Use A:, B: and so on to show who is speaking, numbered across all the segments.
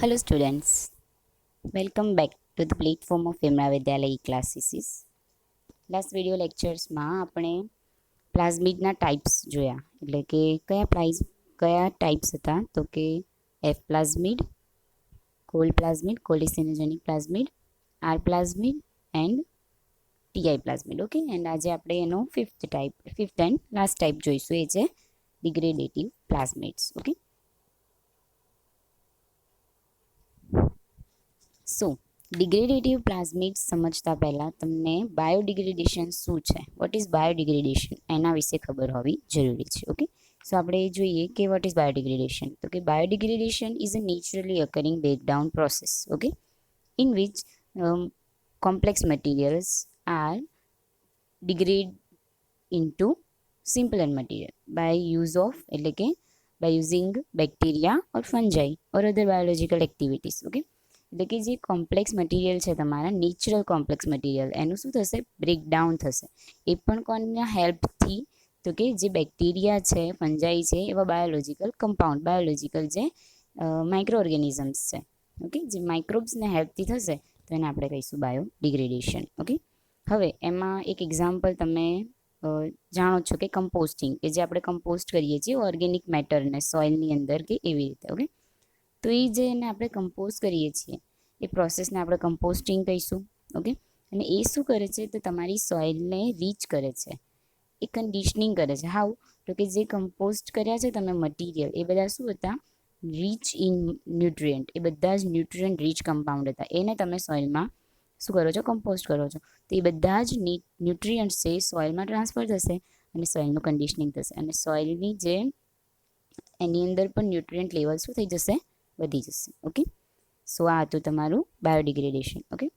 A: Hello students, welcome back to the platform of Vimra Vidyalaya classes. Last video લેક્ચર્સમાં આપણે પ્લાઝમિડના types જોયા, એટલે કે કયા ટાઈપ્સ હતા, તો કે F plasmid, colicinogenic plasmid, R plasmid and Ti plasmid. Okay, and આજે આપણે એનો ફિફ્થ એન્ડ લાસ્ટ ટાઈપ જોઈશું, એ છે ડિગ્રેડેટિવ પ્લાઝમિડ્સ. ઓકે, સો ડિગ્રેડેટિવ પ્લાઝમિડ્સ સમજતા પહેલાં તમને બાયોડિગ્રેડેશન શું છે, વોટ ઇઝ બાયોડિગ્રેડેશન, એના વિશે ખબર હોવી જરૂરી છે. ઓકે, સો આપણે જોઈએ કે વોટ ઇઝ બાયોડિગ્રેડેશન. તો કે biodegradation is a naturally occurring breakdown process, okay, in which complex materials are degraded into simpler material by use of, એટલે કે by using bacteria or fungi or other biological activities. Okay, એટલે કે જે complex material છે, તમારા natural complex material, એનું શું થશે, બ્રેકડાઉન થશે. એ પણ કોના હેલ્પથી, તો કે જે બેક્ટેરિયા છે, ફંજાઈ છે, એવા બાયોલોજિકલ જે માઇક્રો ઓર્ગેનિઝમ્સ છે, ઓકે, જે માઇક્રોબ્સને હેલ્પથી થશે, તો એને આપણે કહીશું બાયોડિગ્રેડેશન. ઓકે, હવે એમાં એક એક્ઝામ્પલ તમે જાણો છો કે કમ્પોસ્ટિંગ, કે જે આપણે કમ્પોસ્ટ કરીએ છીએ ઓર્ગેનિક મેટરને સોઇલની અંદર, કે એવી રીતે. ઓકે, તો એ જે એને આપણે કમ્પોઝ કરીએ છીએ, એ પ્રોસેસને આપણે કમ્પોસ્ટિંગ કહીશું. ઓકે, અને એ શું કરે છે, તો તમારી સોઇલને રીચ કરે છે, એ કન્ડિશનિંગ કરે છે. હાઉ, તો કે જે કમ્પોસ્ટ કર્યા છે તમે મટીરિયલ, એ બધા શું હતા, રીચ ઇન ન્યુટ્રિયન્ટ, એ બધા જ ન્યુટ્રિયન્ટ રીચ કમ્પાઉન્ડ હતા. એને તમે સોઇલમાં શું કરો છો, કમ્પોસ્ટ કરો છો. તો એ બધા જ ન્યુટ્રિયન્ટ્સ છે, સોઇલમાં ટ્રાન્સફર થશે અને સોઇલનું કન્ડિશનિંગ થશે, અને સોઇલની જે એની અંદર પણ ન્યુટ્રિયન્ટ લેવલ શું થઈ જશે, વધી જશે. ઓકે, સો આ હતું તમારું બાયોડિગ્રેડેશન. ઓકે,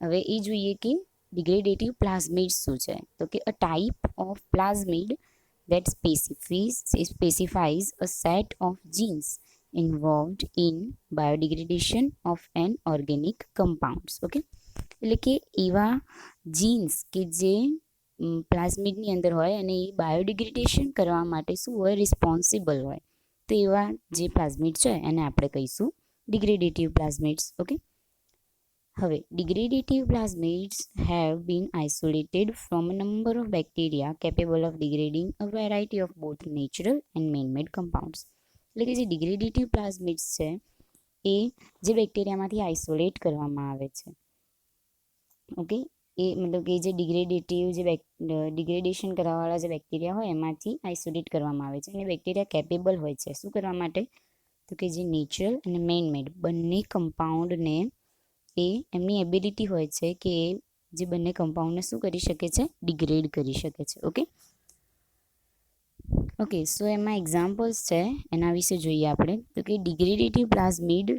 A: હવે એ જોઈએ કે ડિગ્રેડેટિવ પ્લાઝમિડ શું છે. તો કે a type of plasmid that specifies a set of genes involved in biodegradation of an organic compounds. Okay, એટલે કે એવા જીન્સ કે જે પ્લાઝમિડની અંદર હોય અને એ બાયોડિગ્રેડેશન કરવા માટે શું હોય, રિસ્પોન્સિબલ હોય. તો એવા જે પ્લાઝમિડ છે એને આપણે કહીશું ડિગ્રેડેટિવ પ્લાઝમિડ્સ. ઓકે, હવે degradative plasmids have been isolated from a number of bacteria capable of degrading a variety of both natural and manmade compounds. એટલે કે જે ડિગ્રેડેટિવ પ્લાઝમિડ્સ છે એ જે બેક્ટેરિયામાંથી આઇસોલેટ કરવામાં આવે છે. ઓકે, એ મતલબ કે જે ડિગ્રેડેશન કરવાવાળા જે બેક્ટેરિયા હોય એમાંથી આઇસોલેટ કરવામાં આવે છે, અને બેક્ટેરિયા કેપેબલ હોય છે શું કરવા માટે, તો કે જે નેચરલ અને મેનમેડ બંને કમ્પાઉન્ડને એ એમની એબિલિટી હોય છે કે એ જે બંને કમ્પાઉન્ડને શું કરી શકે છે, ડિગ્રેડ કરી શકે છે. ઓકે, સો એમાં એક્ઝામ્પલ્સ છે, એના વિશે જોઈએ આપણે. તો કે ડિગ્રેડેટિવ plasmid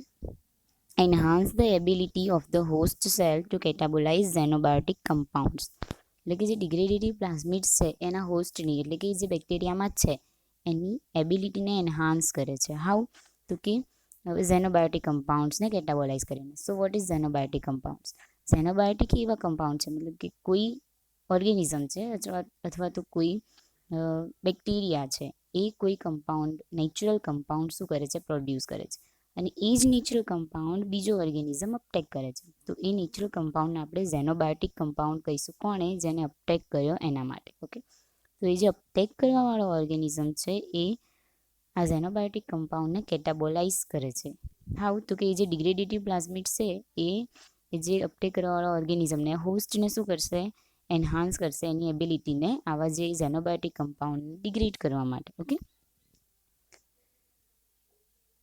A: enhance the ability of the host cell to catabolize xenobiotic compounds. એટલે કે જે ડિગ્રેડેટિવ પ્લાઝમિડ્સ છે એના હોસ્ટની, એટલે કે જે બેક્ટેરિયામાં જ છે એની એબિલિટીને એન્હાન્સ કરે છે. હાઉ, તો કે ઝેનોબાયોટિક કમ્પાઉન્ડ્સને કેટાબોલાઇઝ કરીને. So what is xenobiotic compounds? Xenobiotic એવા કમ્પાઉન્ડ છે, મતલબ કે કોઈ ઓર્ગેનિઝમ છે અથવા તો કોઈ બેક્ટેરિયા છે, એ કોઈ કમ્પાઉન્ડ, નેચરલ કમ્પાઉન્ડ શું કરે છે, પ્રોડ્યુસ કરે છે, અને એ જ નેચરલ કમ્પાઉન્ડ બીજો ઓર્ગેનિઝમ અપટેક કરે છે. તો એ નેચરલ કમ્પાઉન્ડને આપણે ઝેનોબાયોટિક કમ્પાઉન્ડ કહીશું. કોણે? જેને અપટેક કર્યો એના માટે. ઓકે, તો એ જે અપટેક કરવાવાળો ઓર્ગેનિઝમ છે એ આ ઝેનોબાયોટિક કમ્પાઉન્ડને કેટાબોલાઇઝ કરે છે. હાઉ, તો કે એ જે ડિગ્રેડેટિવ પ્લાઝમિડ છે એ જે અપટેક કરવાવાળો ઓર્ગેનિઝમને, હોસ્ટને શું કરશે, એન્હાન્સ કરશે એની એબિલિટીને આવા જે ઝેનોબાયોટિક કમ્પાઉન્ડને ડિગ્રેડ કરવા માટે. Okay,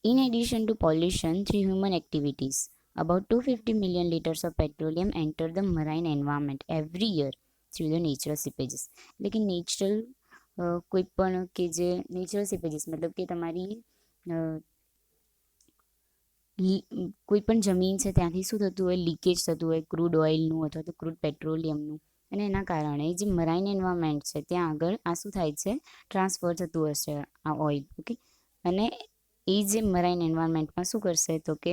A: in addition to pollution through human activities, about 250 million liters of petroleum enter the marine environment every year through the natural seepages. એટલે કે નેચરલ કોઈ પણ કે જે નેચરલ સીપેજીસ, મતલબ કે તમારી કોઈ પણ જમીન છે ત્યાંથી શું થતું હોય, લીકેજ થતું હોય ક્રૂડ ઓઇલનું અથવા તો ક્રૂડ પેટ્રોલિયમનું, અને એના કારણે જે મરાઇન એન્વાયરમેન્ટ છે ત્યાં આગળ આ શું થાય છે, ટ્રાન્સફર થતું હશે આ ઓઇલ. ઓકે, અને એ જે મરાઇન એન્વાયરમેન્ટમાં શું કરશે, તો કે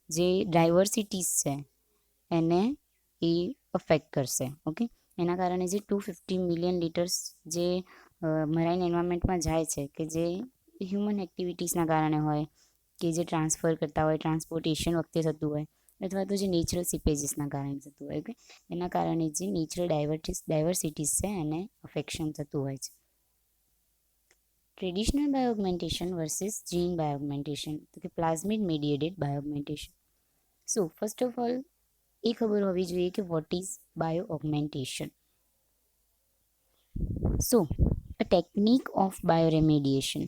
A: જે ડાયવર્સિટીઝ છે એને એ અફેક્ટ કરશે. ઓકે, એના કારણે જે 250 મિલિયન લીટર્સ જે મરાઇન એન્વાયરમેન્ટમાં જાય છે, કે જે હ્યુમન એક્ટિવિટીઝના કારણે હોય, કે જે ટ્રાન્સફર કરતા હોય, ટ્રાન્સપોર્ટેશન વખતે થતું હોય, અથવા તો જે નેચરલ સીપેજીસના કારણે થતું હોય, ઓકે, એના કારણે જે નેચરલ ડાયવર્સિટીઝ છે એને અફેક્શન થતું હોય છે. ટ્રેડિશનલ બાયોઓગ્મેન્ટેશન વર્સિસ જીન બાયોઓગ્મેન્ટેશન, તો કે plasmid mediated bioaugmentation. So first of all એ ખબર હોવી જોઈએ કે what is bioaugmentation. So, a technique of bioremediation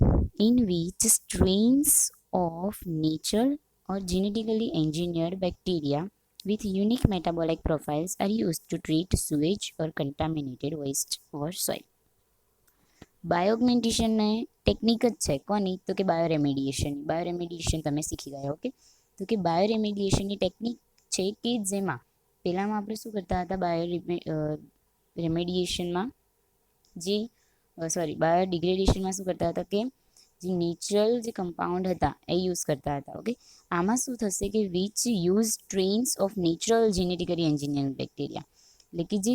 A: in which strains of natural or genetically engineered bacteria with unique metabolic profiles are used to treat sewage or contaminated waste or soil. Bioaugmentation technique જ છે કોની? તો કે બાયોરેમેડિએશન. બાયોરેમેડિએશન તમે શીખી ગયા, okay. તો કે બાયોરેમેડિએશનની ટેકનિક છે કે જેમાં પહેલાંમાં આપણે શું કરતા હતા, રેમેડિએશનમાં બાયોડિગ્રેડેશનમાં શું કરતા હતા કે જે નેચરલ જે કમ્પાઉન્ડ હતા એ યુઝ કરતા હતા, ઓકે. આમાં શું થશે કે which use strains of natural genetically engineered bacteria, એટલે કે જે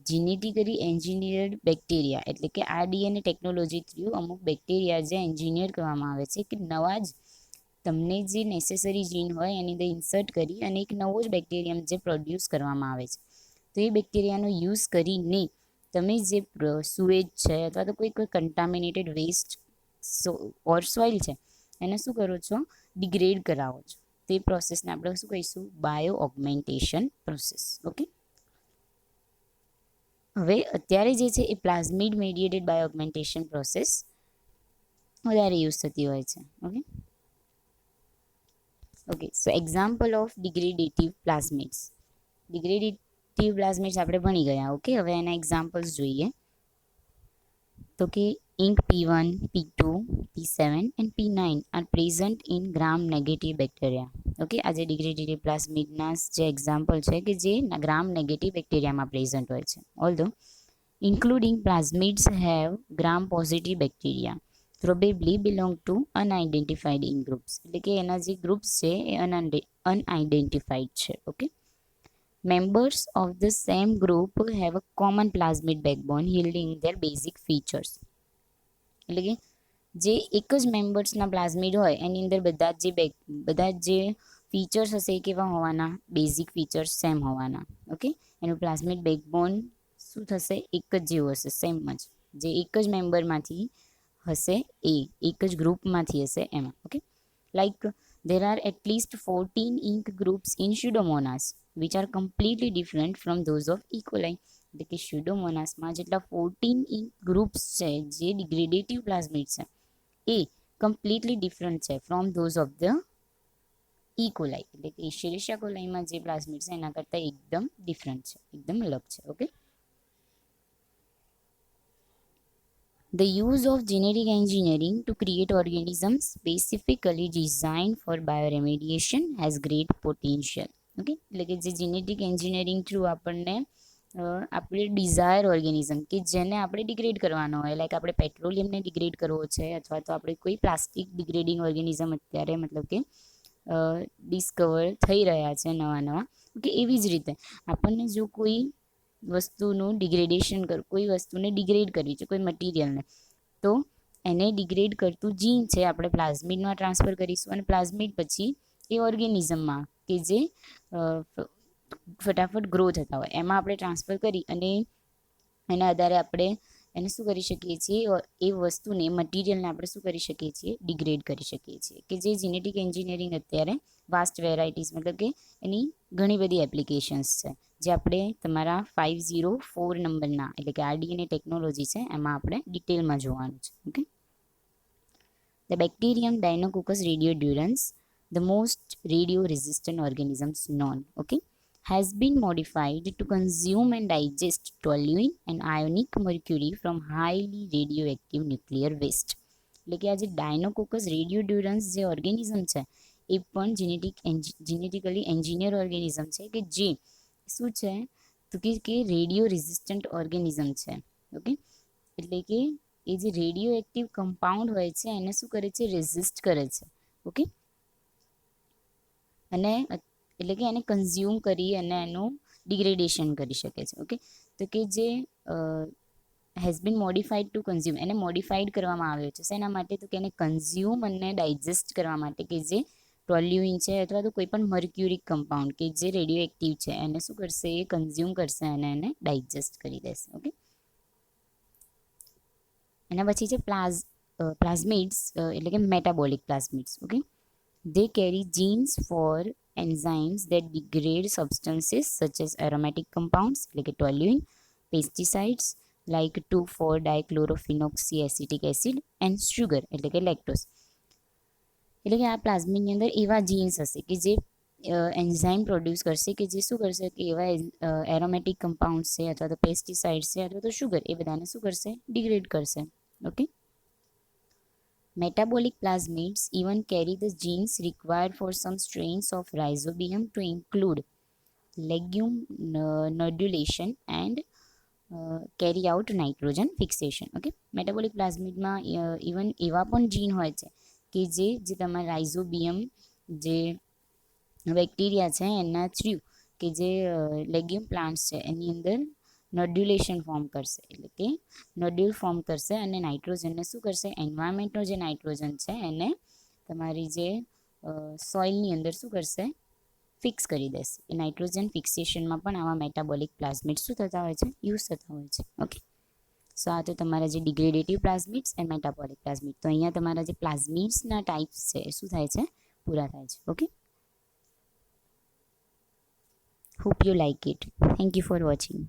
A: જેનેટિકલી એન્જિનિયર્ડ બેક્ટેરિયા, એટલે કે આ ડીએનએ ટેકનોલોજી થ્રુ અમુક બેક્ટેરિયા જે એન્જિનિયર કરવામાં આવે છે કે નવા જ તમને જે નેસેસરી જીન હોય એની અંદર ઇન્સર્ટ કરી અને એક નવો જ બેક્ટેરિયમ જે પ્રોડ્યુસ કરવામાં આવે છે. તો એ બેક્ટેરિયાનો યુઝ કરીને તમે જે સુએજ છે અથવા તો કોઈ કન્ટામિનેટેડ વેસ્ટ ઓર સોઇલ છે એને શું કરો છો? ડિગ્રેડ કરાવો છો. તે પ્રોસેસને આપણે શું કહીશું? Bioaugmentation process, okay. હવે અત્યારે જે છે એ પ્લાઝમિડ મીડિયેટેડ બાયોઓગ્મેન્ટેશન પ્રોસેસ વધારે યુઝ થતી હોય છે, okay. So example of degradative plasmids. Degradative plasmids આપણે ભણી ગયા, ઓકે. હવે એના એક્ઝામ્પલ્સ જોઈએ તો કે ink P1, P2, P7 and P9 are present in gram negative bacteria. Okay, આ જે ડિગ્રેડેટિવ પ્લાઝમિડના જે એક્ઝામ્પલ છે કે જે ગ્રામ નેગેટિવ બેક્ટેરિયામાં પ્રેઝન્ટ હોય છે. ઓલ્ધો including plasmids have gram positive bacteria probably belong to unidentified in groups, એટલે કે એના જે ગ્રુપ્સ છે એ અનઆઇડેન્ટિફાઈડ છે, okay. Members of the same group have a common plasmid backbone yielding their basic features, એટલે કે જે એક જ મેમ્બર્સના પ્લાઝમિડ હોય એની અંદર બધા જે ફીચર્સ હશે એ કેવા હોવાના? બેઝિક ફીચર્સ સેમ હોવાના, ઓકે. એનું પ્લાઝમિડ બેકબોન શું થશે? એક જ જેવું હશે, સેમ જ, જે એક જ મેમ્બરમાંથી હશે એ એક જ ગ્રુપમાંથી હશે એમાં, okay. Like there are at least 14 ink groups in Pseudomonas which are completely different from those of E. coli. એટલે કે સ્યુડોમોનાસમાં જેટલા 14 ઇંક ગ્રુપ્સ છે જે ડિગ્રેડેટિવ પ્લાઝમિડ છે એ કમ્પ્લીટલી ડિફરન્ટ છે from those of the E. coli, એટલે કે ઇશેરિશિયા કોલાઈમાં જે પ્લાઝમિડ છે એના કરતાં એકદમ ડિફરન્ટ છે, એકદમ અલગ છે, okay. The use of genetic engineering to create organisms specifically designed for bioremediation has great potential. Okay, એટલે કે જે જેનેટિક એન્જિનિયરિંગ થ્રુ આપણને આપણે ડિઝાયર ઓર્ગેનિઝમ કે જેને આપણે ડિગ્રેડ કરવાનો હોય, લાઈક આપણે પેટ્રોલિયમને ડિગ્રેડ કરવો છે અથવા તો આપણે કોઈ પ્લાસ્ટિક ડિગ્રેડિંગ ઓર્ગેનિઝમ અત્યારે મતલબ કે ડિસ્કવર થઈ રહ્યા છે નવા, ઓકે. એવી જ રીતે આપણને જો કોઈ વસ્તુનું ડિગ્રેડેશન કોઈ વસ્તુને ડિગ્રેડ કરવી છે, કોઈ મટીરિયલને, તો એને ડિગ્રેડ કરતું જીન છે આપણે પ્લાઝમિડમાં ટ્રાન્સફર કરીશું અને પ્લાઝમિડ પછી એ ઓર્ગેનિઝમમાં કે જે ફટાફટ ગ્રો થતા હોય એમાં આપણે ટ્રાન્સફર કરી અને એના આધારે આપણે એને શું કરી શકીએ છીએ? એ વસ્તુને મટીરિયલને આપણે શું કરી શકીએ છીએ? ડિગ્રેડ કરી શકીએ છીએ, કે જે જેનેટિક એન્જિનિયરિંગ અત્યારે વાસ્ટ વેરાયટીઝ મતલબ કે એની ઘણી બધી એપ્લિકેશન્સ છે જે આપણે તમારા 504 નંબરના એટલે કે આરડીએનએ ટેકનોલોજી છે એમાં આપણે ડિટેલમાં જોવાનું છે, okay. The bacterium Deinococcus radiodurans, the most radio-resistant organisms known, okay, has been modified to consume and digest toluene and ionic mercury from highly radioactive nuclear waste. એટલે કે આ જે ડાયનોકોકસ રેડિયોડ્યુરન્સ જે ઓર્ગેનિઝમ છે એ પણ જેનેટિકલી એન્જિનિયર ઓર્ગેનિઝમ છે કે જે શું છે? તો કે રેડિયો રેઝિસ્ટન્ટ ઓર્ગેનિઝમ છે, ઓકે. એટલે કે એ જે રેડિયો એક્ટિવ કમ્પાઉન્ડ હોય છે એને શું કરે છે? રેઝિસ્ટ કરે છે, ઓકે. અને એટલે કે એને કન્ઝ્યુમ કરી અને એનું ડિગ્રેડેશન કરી શકે છે, ઓકે. તો કે જે has been modified to consume, એને મોડિફાઈડ કરવામાં આવ્યો છે શેના માટે, તો કે એને કન્ઝ્યુમ અને ડાયજેસ્ટ કરવા માટે, કે જે ટોલ્યુઇન છે અથવા તો કોઈ પણ મર્ક્યુરિક કમ્પાઉન્ડ કે જે રેડિયો એક્ટિવ છે એને શું કરશે, એ કન્ઝ્યુમ કરશે અને એને ડાયજેસ્ટ કરી દેશે. ઓકે, એના પછી છે પ્લાઝમિડ્સ, એટલે કે metabolic plasmids. Okay, they carry genes for enzymes that degrade substances such as aromatic compounds like toluene, pesticides like 2,4-dichlorophenoxyacetic acid and sugar એટલે કે લેક્ટોઝ. એટલે કે આ પ્લાઝમિડની અંદર એવા જીન્સ હશે કે જે એન્ઝાઇમ પ્રોડ્યુસ કરશે કે જે શું કરશે કે એવા એરોમેટિક કમ્પાઉન્ડ છે અથવા તો પેસ્ટિસાઇડ્સ છે અથવા તો શુગર, એ બધાને શું કરશે, ડિગ્રેડ કરશે. Okay, metabolic plasmids even carry the genes required for some strains of rhizobium to include legume nodulation and carry out nitrogen fixation. Okay, metabolic પ્લાઝમિડમાં ઇવન એવા પણ જીન હોય છે કે જે તમારા રાઇઝોબિયમ જે બેક્ટેરિયા છે એના થ્રુ કે જે લેગ્યુમ પ્લાન્ટ્સ છે એની અંદર નોડ્યુલેશન ફોર્મ કરશે, એટલે કે નોડ્યુલ ફોર્મ કરશે અને નાઇટ્રોજનને શું કરશે, એન્વાયરમેન્ટનો જે નાઇટ્રોજન છે એને તમારી જે સોઇલની અંદર શું કરશે, ફિક્સ કરી દેશે. એ નાઇટ્રોજન ફિક્સેશનમાં પણ આવા મેટાબોલિક પ્લાઝમિડ શું થતા હોય છે, યુઝ થતા હોય છે. ઓકે, સો આ તો તમારા જે ડિગ્રેડેટિવ પ્લાઝમિડ્સ એન્ડ મેટાબોલિક પ્લાઝમિડ. તો અહીંયા તમારા જે પ્લાઝમિડ્સના ટાઈપ્સ છે એ શું થાય છે, પૂરા થાય છે. Okay, hope you like it. Thank you for watching.